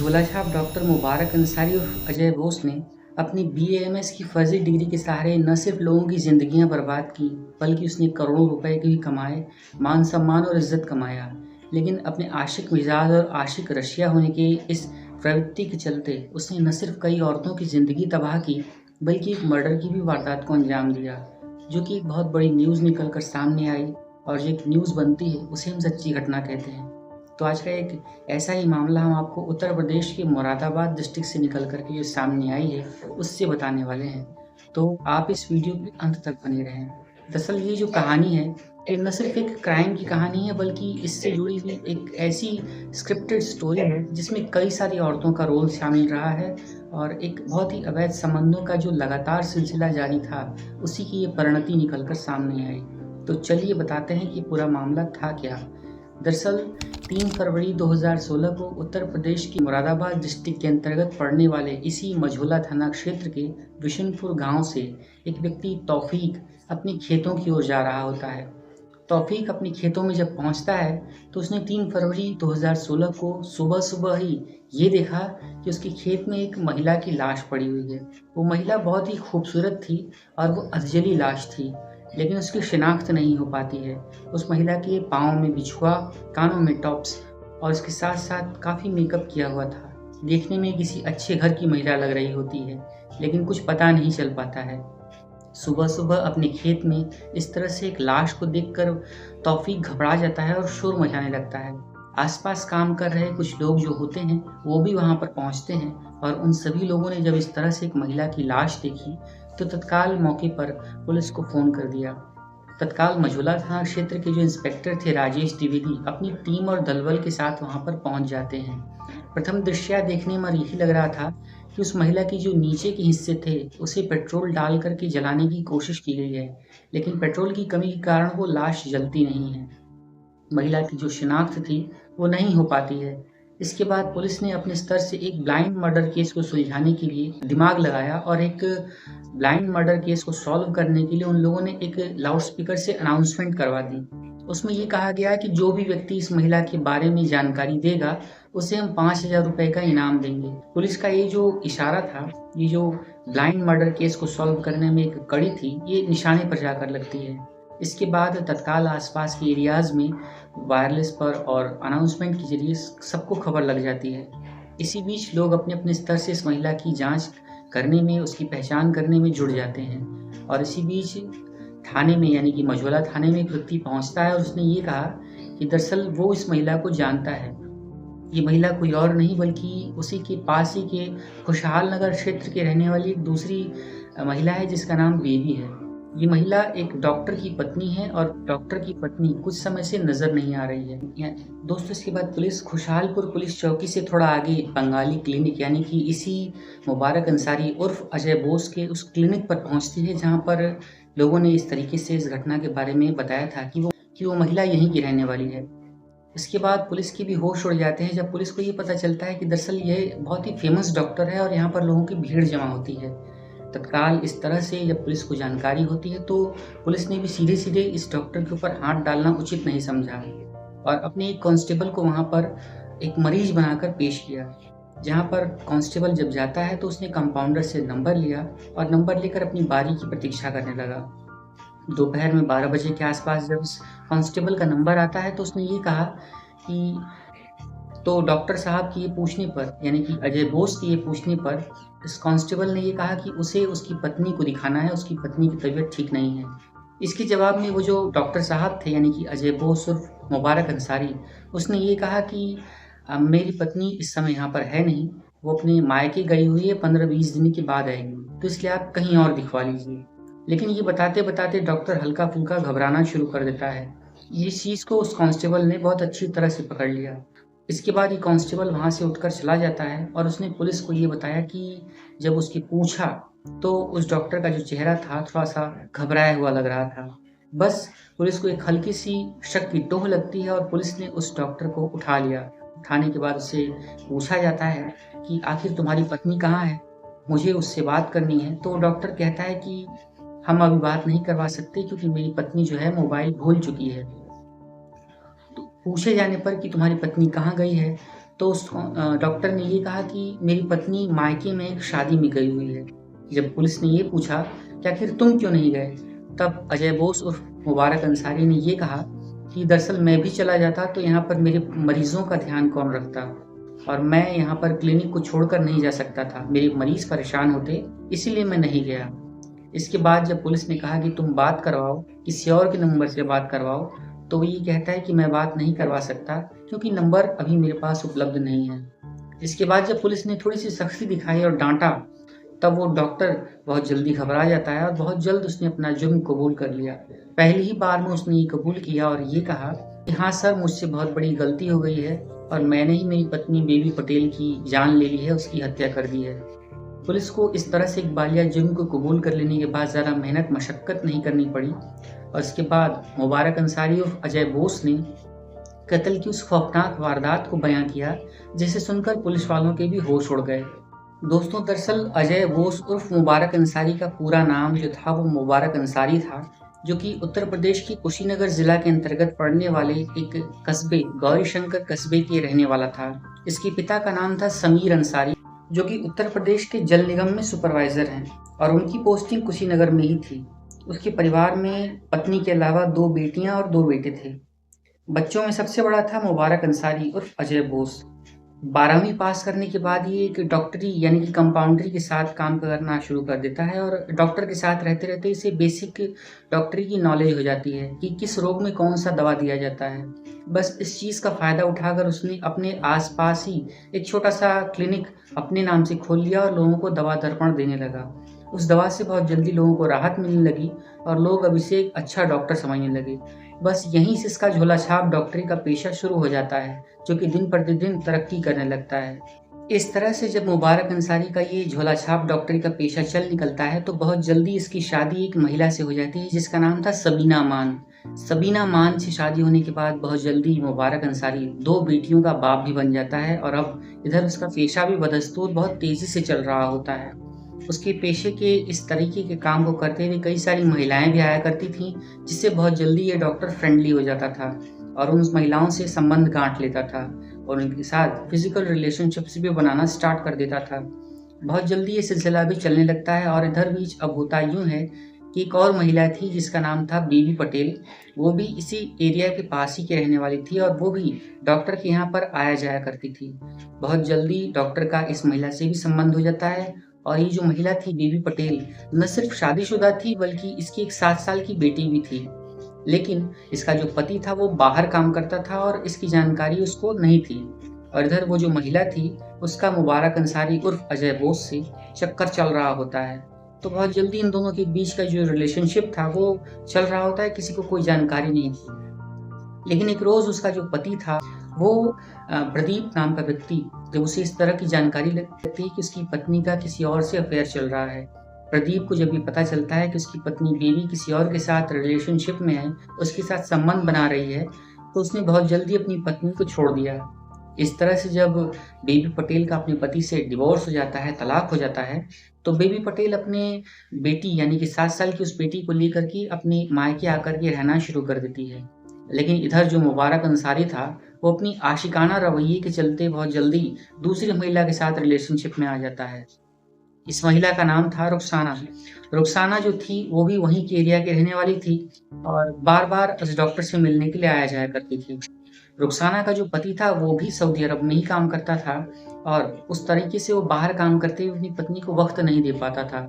झोलाछाप doctor मुबारक अंसारी उर्फ अजय बोस ने अपनी बीएएमएस की फर्जी डिग्री के सहारे न सिर्फ लोगों की जिंदगियां बर्बाद की, बल्कि उसने करोड़ों रुपए भी कमाए, मान सम्मान और इज्जत कमाया। लेकिन अपने आशिक मिजाज और आशिक रशिया होने के इस प्रवृत्ति के चलते उसने न सिर्फ कई औरतों की जिंदगी तबाह की, बल्कि एक मर्डर की भी वारदात को अंजाम दिया, जो कि एक बहुत बड़ी न्यूज़ निकल कर सामने आई। और जो एक न्यूज़ बनती है उसे हम सच्ची घटना कहते हैं। तो आज का एक ऐसा ही मामला हम आपको उत्तर प्रदेश के मुरादाबाद डिस्ट्रिक्ट से निकल कर के जो सामने आई है उससे बताने वाले हैं। तो आप इस वीडियो के अंत तक बने रहें। दरअसल ये जो कहानी है ये न सिर्फ एक क्राइम की कहानी है, बल्कि इससे जुड़ी हुई एक ऐसी स्क्रिप्टेड स्टोरी है जिसमें कई सारी औरतों का रोल शामिल रहा है और एक बहुत ही अवैध संबंधों का जो लगातार सिलसिला जारी था उसी की ये परिणति निकल कर सामने आई। तो चलिए बताते हैं कि पूरा मामला था क्या। दरअसल 3 फरवरी 2016 को उत्तर प्रदेश की मुरादाबाद डिस्ट्रिक्ट के अंतर्गत पड़ने वाले इसी मझौला थाना क्षेत्र के बिशनपुर गांव से एक व्यक्ति तौफीक अपने खेतों की ओर जा रहा होता है। तौफीक अपने खेतों में जब पहुंचता है तो उसने 3 फरवरी 2016 को सुबह सुबह ही ये देखा कि उसके खेत में एक महिला की लाश पड़ी हुई है। वो महिला बहुत ही खूबसूरत थी और वो अधजली लाश थी, लेकिन उसकी शिनाख्त नहीं हो पाती है। उस महिला के पाँव में बिछुआ, कानों में टॉप्स और इसके साथ साथ काफ़ी मेकअप किया हुआ था। देखने में किसी अच्छे घर की महिला लग रही होती है, लेकिन कुछ पता नहीं चल पाता है। सुबह सुबह अपने खेत में इस तरह से एक लाश को देखकर तौफीक घबरा जाता है और शोर मचाने लगता है। आसपास काम कर रहे कुछ लोग जो होते हैं वो भी वहां पर पहुंचते हैं और उन सभी लोगों ने जब इस तरह से एक महिला की लाश देखी तो तत्काल मौके पर पुलिस को फ़ोन कर दिया। तत्काल मझौला थाना क्षेत्र के जो इंस्पेक्टर थे राजेश द्विवेदी अपनी टीम और दलबल के साथ वहां पर पहुंच जाते हैं। प्रथम दृष्टया देखने में यही लग रहा था कि उस महिला की जो नीचे के हिस्से थे उसे पेट्रोल डाल करके जलाने की कोशिश की गई है, लेकिन पेट्रोल की कमी के कारण वो लाश जलती नहीं है। महिला की जो शिनाख्त थी वो नहीं हो पाती है। इसके बाद पुलिस ने अपने स्तर से एक ब्लाइंड मर्डर केस को सुलझाने के लिए दिमाग लगाया और एक ब्लाइंड मर्डर केस को सॉल्व करने के लिए उन लोगों ने एक लाउड स्पीकर से अनाउंसमेंट करवा दी। उसमें ये कहा गया कि जो भी व्यक्ति इस महिला के बारे में जानकारी देगा उसे हम 5,000 रुपए का इनाम देंगे। पुलिस का ये जो इशारा था, ये जो ब्लाइंड मर्डर केस को सॉल्व करने में एक कड़ी थी, ये निशाने पर जाकर लगती है। इसके बाद तत्काल आसपास के एरियाज में वायरलेस पर और अनाउंसमेंट के जरिए सबको खबर लग जाती है। इसी बीच लोग अपने अपने स्तर से इस महिला की जांच करने में, उसकी पहचान करने में जुड़ जाते हैं। और इसी बीच थाने में यानी कि मझौला थाने में एक व्यक्ति पहुंचता है और उसने ये कहा कि दरअसल वो इस महिला को जानता है। ये महिला कोई और नहीं बल्कि उसी के पास ही के खुशहाल नगर क्षेत्र के रहने वाली एक दूसरी महिला है जिसका नाम बेबी है। ये महिला एक डॉक्टर की पत्नी है और डॉक्टर की पत्नी कुछ समय से नजर नहीं आ रही है। दोस्तों इसके बाद पुलिस खुशहालपुर पुलिस चौकी से थोड़ा आगे बंगाली क्लिनिक यानी कि इसी मुबारक अंसारी उर्फ अजय बोस के उस क्लिनिक पर पहुंचती है जहां पर लोगों ने इस तरीके से इस घटना के बारे में बताया था कि वो महिला यहीं की रहने वाली है। इसके बाद पुलिस के भी होश उड़ जाते हैं जब पुलिस को ये पता चलता है कि दरअसल ये बहुत ही फेमस डॉक्टर है और यहाँ पर लोगों की भीड़ जमा होती है। तत्काल इस तरह से जब पुलिस को जानकारी होती है तो पुलिस ने भी सीधे सीधे इस डॉक्टर के ऊपर हाथ डालना उचित नहीं समझा और अपने एक कांस्टेबल को वहाँ पर एक मरीज बनाकर पेश किया। जहाँ पर कांस्टेबल जब जाता है तो उसने कंपाउंडर से नंबर लिया और नंबर लेकर अपनी बारी की प्रतीक्षा करने लगा। दोपहर में 12 बजे के आसपास जब उस कांस्टेबल का नंबर आता है तो उसने ये कहा कि तो डॉक्टर साहब की ये पूछने पर यानी कि अजय बोस की ये पूछने पर इस कांस्टेबल ने ये कहा कि उसे उसकी पत्नी को दिखाना है, उसकी पत्नी की तबीयत ठीक नहीं है। इसके जवाब में वो जो डॉक्टर साहब थे यानी कि अजय बोस उर्फ मुबारक अंसारी, उसने ये कहा कि मेरी पत्नी इस समय यहाँ पर है नहीं, वो अपने मायके गई हुई है, 15-20 दिन के बाद आएगी, तो इसलिए आप कहीं और दिखवा लीजिए। लेकिन ये बताते बताते डॉक्टर हल्का फुल्का घबराना शुरू कर देता है। इस चीज़ को उस कांस्टेबल ने बहुत अच्छी तरह से पकड़ लिया। इसके बाद ये कांस्टेबल वहाँ से उठकर चला जाता है और उसने पुलिस को ये बताया कि जब उसकी पूछा तो उस डॉक्टर का जो चेहरा था थोड़ा सा घबराया हुआ लग रहा था। बस पुलिस को एक हल्की सी शक की टोह लगती है और पुलिस ने उस डॉक्टर को उठा लिया। उठाने के बाद उससे पूछा जाता है कि आखिर तुम्हारी पत्नी कहाँ है, मुझे उससे बात करनी है। तो डॉक्टर कहता है कि हम अभी बात नहीं करवा सकते क्योंकि मेरी पत्नी जो है मोबाइल भूल चुकी है। तो पूछे जाने पर कि तुम्हारी पत्नी कहाँ गई है तो उस डॉक्टर ने ये कहा कि मेरी पत्नी मायके में एक शादी में गई हुई है। जब पुलिस ने ये पूछा कि आखिर तुम क्यों नहीं गए, तब अजय बोस उर्फ मुबारक अंसारी ने ये कहा कि दरअसल मैं भी चला जाता तो यहाँ पर मेरे मरीजों का ध्यान कौन रखता, और मैं यहाँ पर क्लिनिक को छोड़कर नहीं जा सकता था, मेरे मरीज परेशान होते, इसीलिए मैं नहीं गया। इसके बाद जब पुलिस ने कहा कि तुम बात करवाओ, किसी और के नंबर से बात करवाओ, तो वो ये कहता है कि मैं बात नहीं करवा सकता क्योंकि नंबर अभी मेरे पास उपलब्ध नहीं है। इसके बाद जब पुलिस ने थोड़ी सी सख्ती दिखाई और डांटा, तब वो डॉक्टर बहुत जल्दी घबरा जाता है और बहुत जल्द उसने अपना जुर्म कबूल कर लिया। पहली ही बार में उसने ये कबूल किया और ये कहा कि हाँ सर, मुझसे बहुत बड़ी गलती हो गई है और मैंने ही मेरी पत्नी बेबी पटेल की जान ले ली है, उसकी हत्या कर दी है। पुलिस को इस तरह से एक बालिया जुर्म को कबूल कर लेने के बाद ज़्यादा मेहनत मशक्क़त नहीं करनी पड़ी और इसके बाद मुबारक अंसारी और अजय बोस ने कत्ल की उस खौफनाक वारदात को बयां किया, जिसे सुनकर पुलिस वालों के भी होश उड़ गए। दोस्तों, दरअसल अजय बोस उर्फ मुबारक अंसारी का पूरा नाम जो था वो मुबारक अंसारी था, जो कि उत्तर प्रदेश के कुशीनगर जिला के अंतर्गत पड़ने वाले एक कस्बे गौरीशंकर कस्बे के रहने वाला था। इसके पिता का नाम था समीर अंसारी, जो कि उत्तर प्रदेश के जल निगम में सुपरवाइजर हैं और उनकी पोस्टिंग कुशीनगर में ही थी। उसके परिवार में पत्नी के अलावा 2 बेटियां और 2 बेटे थे। बच्चों में सबसे बड़ा था मुबारक अंसारी उर्फ अजय बोस। 12वीं पास करने के बाद ये एक डॉक्टरी यानी कि कंपाउंड्री के साथ काम करना शुरू कर देता है और डॉक्टर के साथ रहते रहते इसे बेसिक डॉक्टरी की नॉलेज हो जाती है कि किस रोग में कौन सा दवा दिया जाता है। बस इस चीज़ का फ़ायदा उठाकर उसने अपने आसपास ही एक छोटा सा क्लिनिक अपने नाम से खोल लिया और लोगों को दवा दर्पण देने लगा। उस दवा से बहुत जल्दी लोगों को राहत मिलने लगी और लोग अब इसे एक अच्छा डॉक्टर समझने लगे। बस यहीं से इसका झोला छाप डॉक्टरी का पेशा शुरू हो जाता है, जो कि दिन प्रतिदिन तरक्की करने लगता है। इस तरह से जब मुबारक अंसारी का ये झोला छाप डॉक्टरी का पेशा चल निकलता है, तो बहुत जल्दी इसकी शादी एक महिला से हो जाती है जिसका नाम था सबीना मान। सबीना मान से शादी होने के बाद बहुत जल्दी मुबारक अंसारी 2 बेटियों का बाप भी बन जाता है और अब इधर उसका पेशा भी बदस्तूर बहुत तेजी से चल रहा होता है। उसके पेशे के इस तरीके के काम को करते हुए कई सारी महिलाएं भी आया करती थीं, जिससे बहुत जल्दी ये डॉक्टर फ्रेंडली हो जाता था और उन महिलाओं से संबंध गांठ लेता था और उनके साथ फिजिकल रिलेशनशिप्स भी बनाना स्टार्ट कर देता था। बहुत जल्दी ये सिलसिला भी चलने लगता है और इधर बीच अब होता यूं है कि एक और महिला थी जिसका नाम था बेबी पटेल। वो भी इसी एरिया के पास ही की रहने वाली थी और वो भी डॉक्टर के यहाँ पर आया जाया करती थी। बहुत जल्दी डॉक्टर का इस महिला से भी संबंध हो जाता है और ये जो महिला थी बेबी पटेल न सिर्फ शादीशुदा थी बल्कि इसकी एक 7 साल की बेटी भी थी। लेकिन इसका जो पति था वो बाहर काम करता था और इसकी जानकारी उसको नहीं थी। और इधर वो जो महिला थी उसका मुबारक अंसारी उर्फ अजय बोस से चक्कर चल रहा होता है। तो बहुत जल्दी इन दोनों के बीच का जो रिलेशनशिप था वो चल रहा होता है, किसी को कोई जानकारी नहीं थी। लेकिन एक रोज उसका जो पति था वो प्रदीप नाम का व्यक्ति, जब उसे इस तरह की जानकारी लगती है कि उसकी पत्नी का किसी और से अफेयर चल रहा है, प्रदीप को जब ये पता चलता है कि उसकी पत्नी बेबी किसी और के साथ रिलेशनशिप में है, उसके साथ संबंध बना रही है, तो उसने बहुत जल्दी अपनी पत्नी को छोड़ दिया। इस तरह से जब बेबी पटेल का अपने पति से डिवोर्स हो जाता है, तलाक हो जाता है, तो बेबी पटेल अपने बेटी यानी कि 7 साल की उस बेटी को लेकर के अपने मायके आकर के रहना शुरू कर देती है। लेकिन इधर जो मुबारक अंसारी था वो अपनी आशिकाना रवैये के चलते बहुत जल्दी दूसरी महिला के साथ रिलेशनशिप में आ जाता है। इस महिला का नाम था रुखसाना। रुखसाना जो थी वो भी वहीं के एरिया की रहने वाली थी और बार-बार उस डॉक्टर से मिलने के लिए आया जाया करती थी। रुखसाना का जो पति था वो भी सऊदी अरब में ही काम करता था और उस तरीके से वो बाहर काम करते हुए अपनी पत्नी को वक्त नहीं दे पाता था।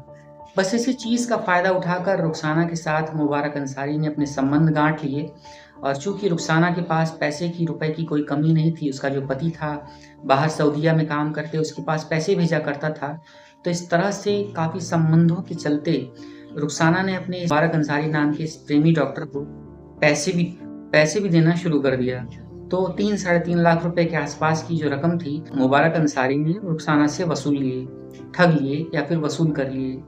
बस इसी चीज़ का फ़ायदा उठाकर रुखसाना के साथ मुबारक अंसारी ने अपने संबंध गांठ लिए और चूंकि रुखसाना के पास पैसे की रुपए की कोई कमी नहीं थी, उसका जो पति था बाहर सऊदीया में काम करते उसके पास पैसे भेजा करता था, तो इस तरह से काफ़ी संबंधों के चलते रुखसाना ने अपने मुबारक अंसारी नाम के इस प्रेमी डॉक्टर को पैसे भी देना शुरू कर दिया। तो 3 साढ़े 3 लाख रुपए के आसपास की जो रकम थी मुबारक अंसारी ने रुखसाना से वसूल लिए, ठग लिए या फिर वसूल कर लिए,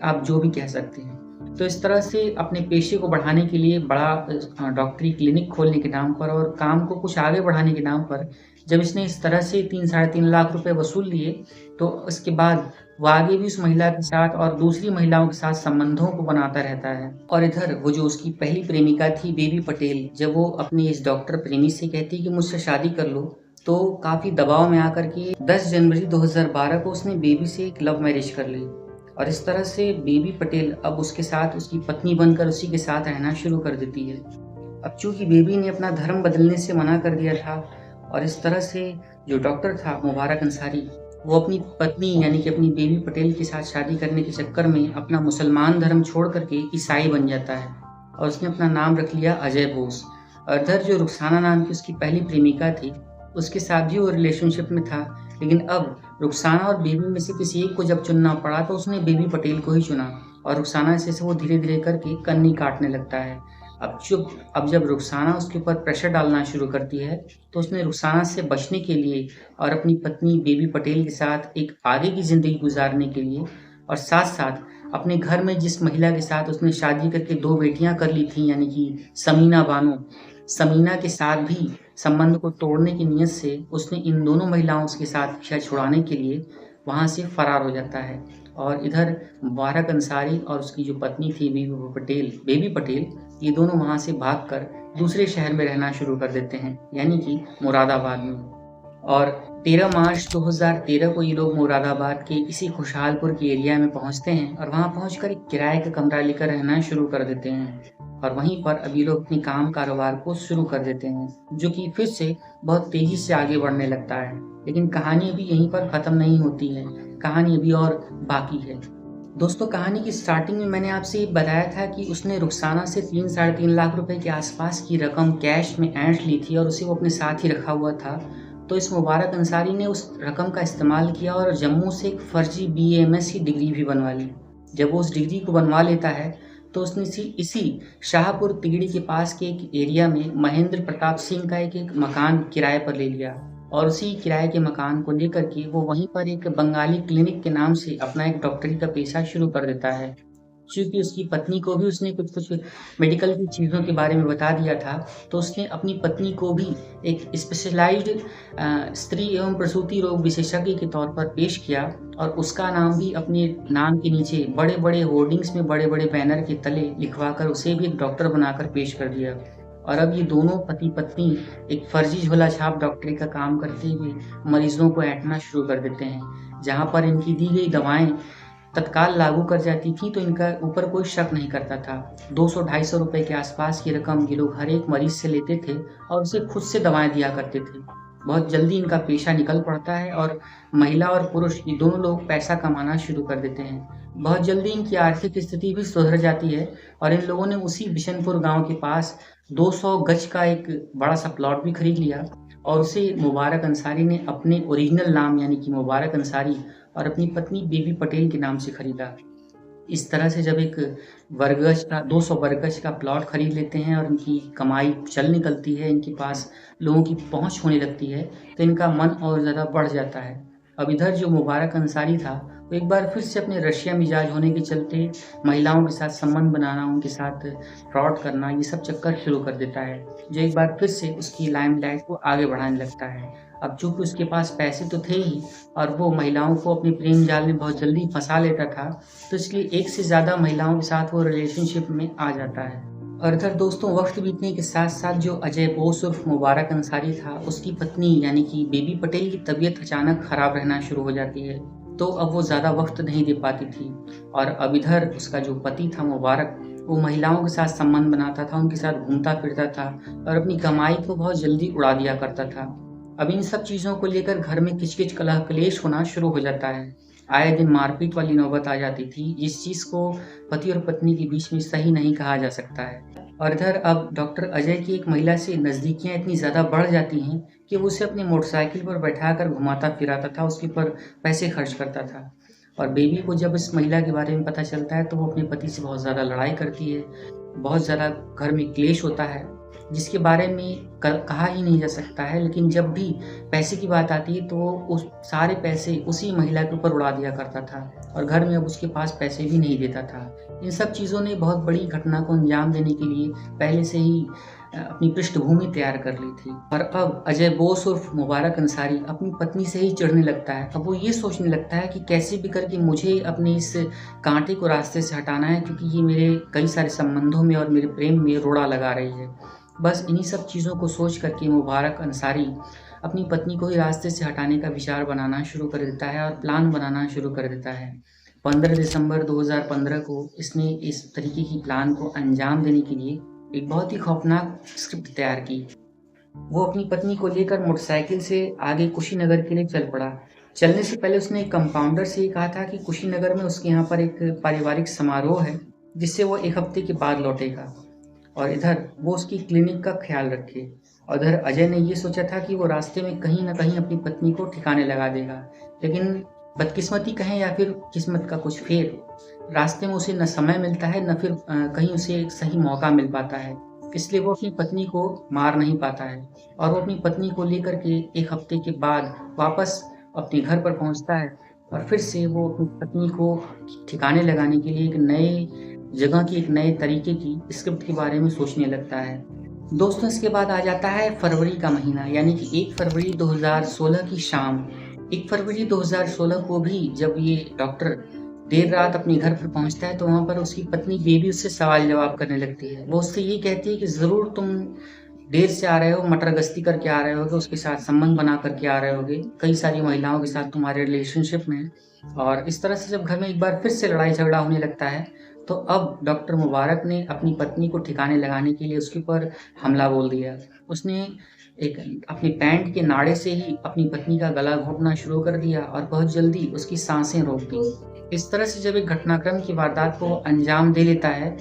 आप जो भी कह सकते हैं। तो इस तरह से अपने पेशे को बढ़ाने के लिए बड़ा डॉक्टरी क्लिनिक खोलने के नाम पर और काम को कुछ आगे बढ़ाने के नाम पर जब इसने इस तरह से 3 साढ़े 3 लाख रुपए वसूल लिए, तो उसके बाद वो आगे भी उस महिला के साथ और दूसरी महिलाओं के साथ संबंधों को बनाता रहता है। और इधर वो जो उसकी पहली प्रेमिका थी बेबी पटेल, जब वो अपने इस डॉक्टर प्रेमी से कहती कि मुझसे शादी कर लो, तो काफ़ी दबाव में आकर के 10 जनवरी 2012 को उसने बेबी से एक लव मैरिज कर ली और इस तरह से बेबी पटेल अब उसके साथ उसकी पत्नी बनकर उसी के साथ रहना शुरू कर देती है। अब चूँकि बेबी ने अपना धर्म बदलने से मना कर दिया था और इस तरह से जो डॉक्टर था मुबारक अंसारी, वो अपनी पत्नी यानी कि अपनी बेबी पटेल के साथ शादी करने के चक्कर में अपना मुसलमान धर्म छोड़ कर के ईसाई बन जाता है और उसने अपना नाम रख लिया अजय बोस। और इधर जो रुखसाना नाम की उसकी पहली प्रेमिका थी, उसके साथ भी वो रिलेशनशिप में था, लेकिन अब रुखसाना और बेबी में से किसी एक को जब चुनना पड़ा तो उसने बेबी पटेल को ही चुना और रुखसाना से वो धीरे-धीरे करके कन्नी काटने लगता है। अब जब रुखसाना उसके ऊपर प्रेशर डालना शुरू करती है, तो उसने रुखसाना से बचने के लिए और अपनी पत्नी बेबी पटेल के साथ एक आगे की ज़िंदगी गुज़ारने के लिए और साथ-साथ अपने घर में जिस महिला के साथ उसने शादी करके 2 बेटियाँ कर ली थीं यानी कि समीना बानो, समीना के साथ भी संबंध को तोड़ने की नीयत से उसने इन दोनों महिलाओं के साथ पीछा छुड़ाने के लिए वहाँ से फरार हो जाता है। और इधर मुबारक अंसारी और उसकी जो पत्नी थी बेबी पटेल, ये दोनों वहाँ से भागकर दूसरे शहर में रहना शुरू कर देते हैं, यानी कि मुरादाबाद में। और 13 मार्च 2013 को ये लोग मुरादाबाद के इसी खुशहालपुर के एरिया में पहुँचते हैं और वहाँ पहुँचकर एक किराए का कमरा लेकर रहना शुरू कर देते हैं। और वहीं पर अब ये लोग अपनी काम कारोबार को शुरू कर देते हैं, जो कि फिर से बहुत तेज़ी से आगे बढ़ने लगता है। लेकिन कहानी अभी यहीं पर ख़त्म नहीं होती है, कहानी अभी और बाकी है। दोस्तों, कहानी की स्टार्टिंग में मैंने आपसे ये बताया था कि उसने रुखसाना से 3 साढ़े 3 लाख रुपए के आसपास की रकम कैश में ऐंठ ली थी और उसे वो अपने साथ ही रखा हुआ था। तो इस मुबारक अंसारी ने उस रकम का इस्तेमाल किया और जम्मू से एक फर्जी बीएएमएस की डिग्री भी बनवा ली। जब वो उस डिग्री को बनवा लेता है, तो उसने इसी शाहपुर तिगड़ी के पास के एक एरिया में महेंद्र प्रताप सिंह का एक मकान किराए पर ले लिया और उसी किराए के मकान को लेकर के वो वहीं पर एक बंगाली क्लिनिक के नाम से अपना एक डॉक्टरी का पेशा शुरू कर देता है। चूँकि उसकी पत्नी को भी उसने कुछ-कुछ मेडिकल की चीज़ों के बारे में बता दिया था, तो उसने अपनी पत्नी को भी एक स्पेशलाइज़्ड स्त्री एवं प्रसूति रोग विशेषज्ञ के तौर पर पेश किया और उसका नाम भी अपने नाम के नीचे बड़े-बड़े होर्डिंग्स में बड़े-बड़े बैनर के तले लिखवाकर उसे भी एक डॉक्टर बनाकर पेश कर दिया। और अब ये दोनों पति-पत्नी एक फर्जी झोला छाप डॉक्टरी का काम करते हुए मरीज़ों को ऐंठना शुरू कर देते हैं। जहाँ पर इनकी दी गई दवाएँ तत्काल लागू कर जाती थी तो इनका ऊपर कोई शक नहीं करता था। 200-250 रुपए के आसपास की रकम ये लोग हर एक मरीज़ से लेते थे और उसे खुद से दवाएँ दिया करते थे। बहुत जल्दी इनका पेशा निकल पड़ता है और महिला और पुरुष ये दोनों लोग पैसा कमाना शुरू कर देते हैं। बहुत जल्दी इनकी आर्थिक स्थिति भी सुधर जाती है और इन लोगों ने उसी बिशनपुर गाँव के पास 200 गज का एक बड़ा-सा प्लॉट भी खरीद लिया और उसे मुबारक अंसारी ने अपने ओरिजिनल नाम यानी कि मुबारक अंसारी और अपनी पत्नी बेबी पटेल के नाम से खरीदा। इस तरह से जब एक 200 वर्ग गज का प्लॉट खरीद लेते हैं और इनकी कमाई चल निकलती है, इनके पास लोगों की पहुँच होने लगती है, तो इनका मन और ज़्यादा बढ़ जाता है। अब इधर जो मुबारक अंसारी था, वो एक बार फिर से अपने रशिया मिजाज होने के चलते महिलाओं के साथ संबंध बनाना, उनके साथ फ्रॉड करना, ये सब चक्कर शुरू कर देता है, जो एक बार फिर से उसकी लाइमलाइट को आगे बढ़ाने लगता है। अब चूँकि उसके पास पैसे तो थे ही और वो महिलाओं को अपने प्रेम जाल में बहुत जल्दी फँसा लेता था, तो इसलिए एक से ज़्यादा महिलाओं के साथ वो रिलेशनशिप में आ जाता है। और इधर दोस्तों वक्त बीतने के साथ-साथ जो अजय बोस उर्फ मुबारक अंसारी था, उसकी पत्नी यानी कि बेबी पटेल की तबीयत अचानक खराब रहना शुरू हो जाती है, तो अब वो ज़्यादा वक्त नहीं दे पाती थी। और अब इधर उसका जो पति था मुबारक, वो महिलाओं के साथ संबंध बनाता था, उनके साथ घूमता-फिरता था और अपनी कमाई को बहुत जल्दी उड़ा दिया करता था। अब इन सब चीज़ों को लेकर घर में किच-किच कलह-कलेश होना शुरू हो जाता है। आए दिन मारपीट वाली नौबत आ जाती थी, जिस चीज़ को पति और पत्नी के बीच में सही नहीं कहा जा सकता है। और इधर अब डॉक्टर अजय की एक महिला से नज़दीकियाँ इतनी ज़्यादा बढ़ जाती हैं कि वो उसे अपनी मोटरसाइकिल पर बैठाकर घुमाता-फिराता था, उसके ऊपर पैसे खर्च करता था। और बेबी को जब इस महिला के बारे में पता चलता है, तो वो अपने पति से बहुत ज़्यादा लड़ाई करती है, बहुत ज़्यादा घर में क्लेश होता है, जिसके बारे में कहा ही नहीं जा सकता है। लेकिन जब भी पैसे की बात आती है, तो वो उस सारे पैसे उसी महिला के ऊपर उड़ा दिया करता था और घर में अब उसके पास पैसे भी नहीं देता था। इन सब चीज़ों ने बहुत बड़ी घटना को अंजाम देने के लिए पहले से ही अपनी पृष्ठभूमि तैयार कर ली थी। और अब अजय बोस उर्फ मुबारक अंसारी अपनी पत्नी से ही चिढ़ने लगता है। अब वो ये सोचने लगता है कि कैसे भी करके मुझे अपने इस कांटे को रास्ते से हटाना है, क्योंकि ये मेरे कई सारे संबंधों में और मेरे प्रेम में रोड़ा लगा रही है। बस इन्हीं सब चीज़ों को सोच कर के मुबारक अंसारी अपनी पत्नी को ही रास्ते से हटाने का विचार बनाना शुरू कर देता है और प्लान बनाना शुरू कर देता है। 15 दिसंबर 2015 को इसने इस तरीके की प्लान को अंजाम देने के लिए एक बहुत ही खौफनाक स्क्रिप्ट तैयार की। वो अपनी पत्नी को लेकर मोटरसाइकिल से आगे कुशीनगर के लिए चल पड़ा। चलने से पहले उसने एक कंपाउंडर से ये कहा था कि कुशीनगर में उसके यहाँ पर एक पारिवारिक समारोह है, जिससे वो 1 हफ्ते के बाद लौटेगा और इधर वो उसकी क्लिनिक का ख्याल रखे। और इधर अजय ने ये सोचा था कि वो रास्ते में कहीं न कहीं अपनी पत्नी को ठिकाने लगा देगा। लेकिन बदकिस्मती कहें या फिर किस्मत का कुछ फेर, रास्ते में उसे न समय मिलता है, न फिर कहीं उसे एक सही मौका मिल पाता है। इसलिए वो अपनी पत्नी को मार नहीं पाता है और वो अपनी पत्नी को लेकर के 1 हफ्ते के बाद वापस अपने घर पर पहुँचता है और फिर से वो अपनी पत्नी को ठिकाने लगाने के लिए एक नए जगह की, एक नए तरीके की स्क्रिप्ट के बारे में सोचने लगता है। दोस्तों, इसके बाद आ जाता है फरवरी का महीना, यानी कि 1 फरवरी 2016 की शाम। 1 फरवरी 2016 को भी जब ये डॉक्टर देर रात अपने घर पर पहुंचता है तो वहाँ पर उसकी पत्नी बेबी उससे सवाल जवाब करने लगती है। वो उससे ये कहती है कि ज़रूर तुम देर से आ रहे हो, मटर गश्ती करके आ रहे होगे, उसके साथ संबंध बना करके आ रहे होगे, कई सारी महिलाओं के साथ तुम्हारे रिलेशनशिप में। और इस तरह से जब घर में एक बार फिर से लड़ाई झगड़ा होने लगता है तो अब डॉक्टर मुबारक ने अपनी पत्नी को ठिकाने लगाने के लिए उसके ऊपर हमला बोल दिया। उसने एक अपनी पैंट के नाड़े से ही अपनी पत्नी का गला घोंटना शुरू कर दिया और बहुत जल्दी उसकी सांसें रोक दी। इस तरह से जब एक घटनाक्रम की वारदात को अंजाम दे लेता है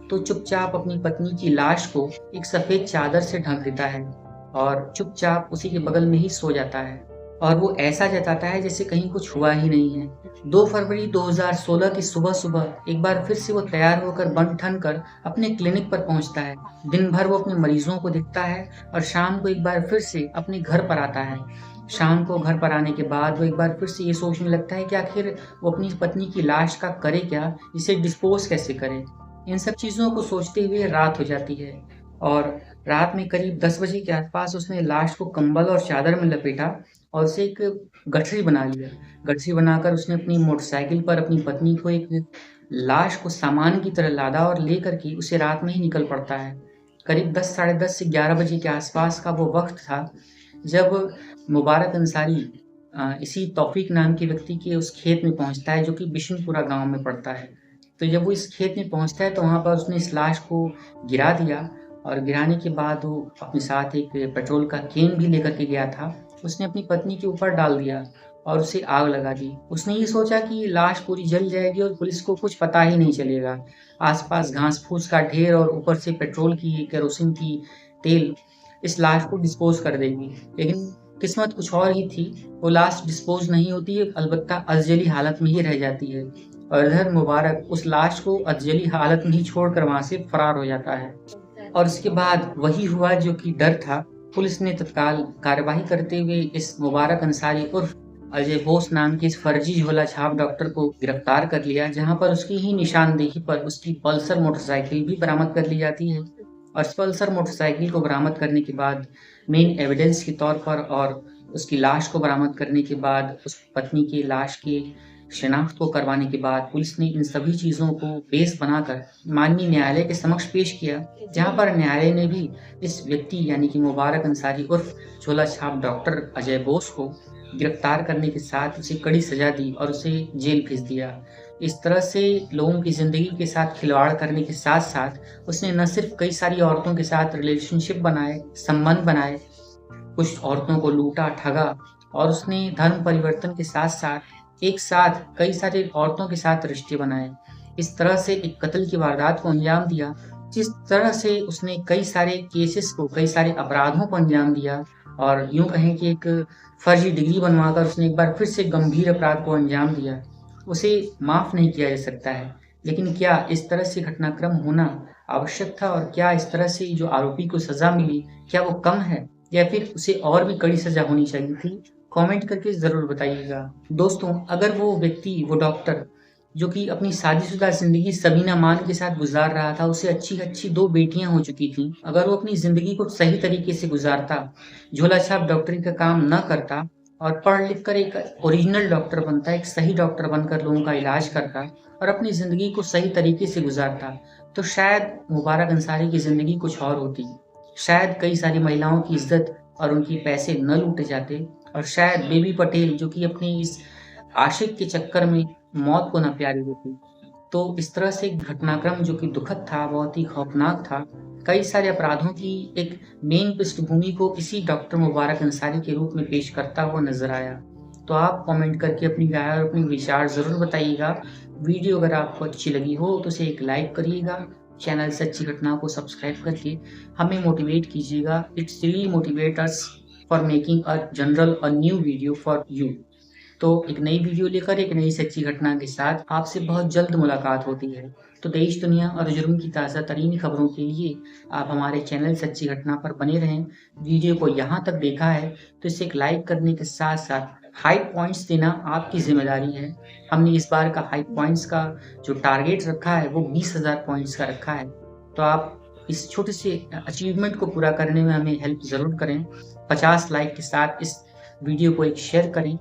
तो चुपचाप अपनी पत्नी की लाश को एक सफ़ेद चादर से ढक देता है और चुपचाप उसी के बगल में ही सो जाता है और वो ऐसा जताता है जैसे कहीं कुछ हुआ ही नहीं है। 2 फरवरी 2016 की सुबह एक बार फिर से वो तैयार होकर बन ठन कर अपने क्लिनिक पर पहुंचता है। दिन भर वो अपने मरीजों को देखता है और शाम को एक बार फिर से अपने घर पर आता है। शाम को घर पर आने के बाद वो एक बार फिर से ये सोचने लगता है कि आखिर वो अपनी पत्नी की लाश का करे क्या, इसे डिस्पोज कैसे करे। इन सब चीज़ों को सोचते हुए रात हो जाती है और रात में करीब 10 बजे के आसपास उसने लाश को कंबल और चादर में लपेटा और उसे एक गठरी बना लिया। गठरी बनाकर उसने अपनी मोटरसाइकिल पर अपनी पत्नी को एक लाश को सामान की तरह लादा और लेकर के उसे रात में ही निकल पड़ता है। करीब 10 साढ़े 10 से 11 बजे के आसपास का वो वक्त था जब मुबारक अंसारी इसी तौफीक नाम के व्यक्ति के उस खेत में पहुंचता है जो कि बिशनपुरा गांव में पड़ता है। तो जब वो इस खेत में पहुंचता है तो वहाँ पर उसने इस लाश को गिरा दिया और गिराने के बाद वो अपने साथ एक पेट्रोल का कैन भी लेकर के गया था। उसने अपनी पत्नी के ऊपर डाल दिया और उसे आग लगा दी। उसने ये सोचा कि लाश पूरी जल जाएगी और पुलिस को कुछ पता ही नहीं चलेगा। आसपास घास फूस का ढेर और ऊपर से पेट्रोल की, केरोसिन की तेल इस लाश को डिस्पोज कर देगी। लेकिन किस्मत कुछ और ही थी, वो लाश डिस्पोज नहीं होती है, अलबत्ता अधजली हालत में ही रह जाती है और इधर मुबारक उस लाश को अधजली हालत में ही छोड़कर वहाँ से फरार हो जाता है। और इसके बाद वही हुआ जो कि डर था। पुलिस ने तत्काल कार्यवाही करते हुए इस मुबारक अंसारी उर्फ अजय बोस नाम के इस फर्जी झोला छाप डॉक्टर को गिरफ्तार कर लिया, जहां पर उसकी ही निशानदेही पर उसकी पल्सर मोटरसाइकिल भी बरामद कर ली जाती है। और इस पल्सर मोटरसाइकिल को बरामद करने के बाद मेन एविडेंस के तौर पर और उसकी लाश को बरामद करने के बाद उस पत्नी की लाश के शिनाख्त को करवाने के बाद पुलिस ने इन सभी चीज़ों को बेस बनाकर माननीय न्यायालय के समक्ष पेश किया, जहां पर न्यायालय ने भी इस व्यक्ति यानी कि मुबारक अंसारी उर्फ झोला छाप डॉक्टर अजय बोस को गिरफ्तार करने के साथ उसे कड़ी सजा दी और उसे जेल भेज दिया। इस तरह से लोगों की ज़िंदगी के साथ खिलवाड़ करने के साथ साथ उसने न सिर्फ कई सारी औरतों के साथ रिलेशनशिप बनाए, संबंध बनाए, कुछ औरतों को लूटा, ठगा और उसने धर्म परिवर्तन के साथ साथ एक साथ कई सारी औरतों के साथ रिश्ते बनाए। इस तरह से एक कत्ल की वारदात को अंजाम दिया। जिस तरह से उसने कई सारे केसेस को, कई सारे अपराधों को अंजाम दिया और यूँ कहें कि एक फर्जी डिग्री बनवाकर उसने एक बार फिर से गंभीर अपराध को अंजाम दिया, उसे माफ़ नहीं किया जा सकता है। लेकिन क्या इस तरह से घटनाक्रम होना आवश्यक था और क्या इस तरह से जो आरोपी को सज़ा मिली, क्या वो कम है या फिर उसे और भी कड़ी सज़ा होनी चाहिए थी? कमेंट करके ज़रूर बताइएगा। दोस्तों, अगर वो व्यक्ति, वो डॉक्टर जो कि अपनी शादीशुदा ज़िंदगी सबीना मान के साथ गुज़ार रहा था, उसे अच्छी-अच्छी 2 बेटियाँ हो चुकी थीं, अगर वो अपनी ज़िंदगी को सही तरीके से गुज़ारता, झोला-छाप डॉक्टरी का काम ना करता और पढ़ लिख कर एक ओरिजिनल डॉक्टर बनता, एक सही डॉक्टर बनकर लोगों का इलाज करता और अपनी ज़िंदगी को सही तरीके से गुज़ारता, तो शायद मुबारक अंसारी की ज़िंदगी कुछ और होती। शायद कई सारी महिलाओं की इज़्ज़त और उनके पैसे न लूटे जाते, और शायद बेबी पटेल जो कि अपने इस आशिक के चक्कर में मौत को ना प्यारी होती। तो इस तरह से एक घटनाक्रम जो कि दुखद था, बहुत ही खौफनाक था। कई सारे अपराधों की एक मेन पृष्ठभूमि को इसी डॉक्टर मुबारक अंसारी के रूप में पेश करता हुआ नज़र आया। तो आप कमेंट करके अपनी राय और अपने विचार ज़रूर बताइएगा। वीडियो अगर आपको अच्छी लगी हो तो उसे एक लाइक करिएगा। चैनल सच्ची घटना को सब्सक्राइब करके हमें मोटिवेट कीजिएगा। It's really motivate us for making a new video for you. तो एक नई वीडियो लेकर एक नई सच्ची घटना के साथ आपसे बहुत जल्द मुलाकात होती है। तो देश, दुनिया और जुर्म की ताज़ा तरीन खबरों के लिए आप हमारे चैनल सच्ची घटना पर बने रहें। वीडियो को यहाँ तक देखा है तो इसे एक लाइक करने के साथ-साथ हाई पॉइंट्स देना आपकी ज़िम्मेदारी है। हमने इस बार का हाई पॉइंट्स का जो टारगेट रखा है वो 20,000 पॉइंट्स का रखा है। तो आप इस छोटे से अचीवमेंट को पूरा करने में हमें हेल्प ज़रूर करें। 50 लाइक के साथ इस वीडियो को एक शेयर करें।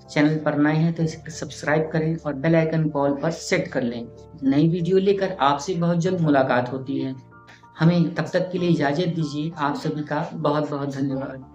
चैनल पर नए हैं तो इसे सब्सक्राइब करें और बेल आइकन कॉल पर सेट कर लें। नई वीडियो लेकर आपसे बहुत जल्द मुलाकात होती है। हमें तब तक के लिए इजाज़त दीजिए। आप सभी का बहुत-बहुत धन्यवाद।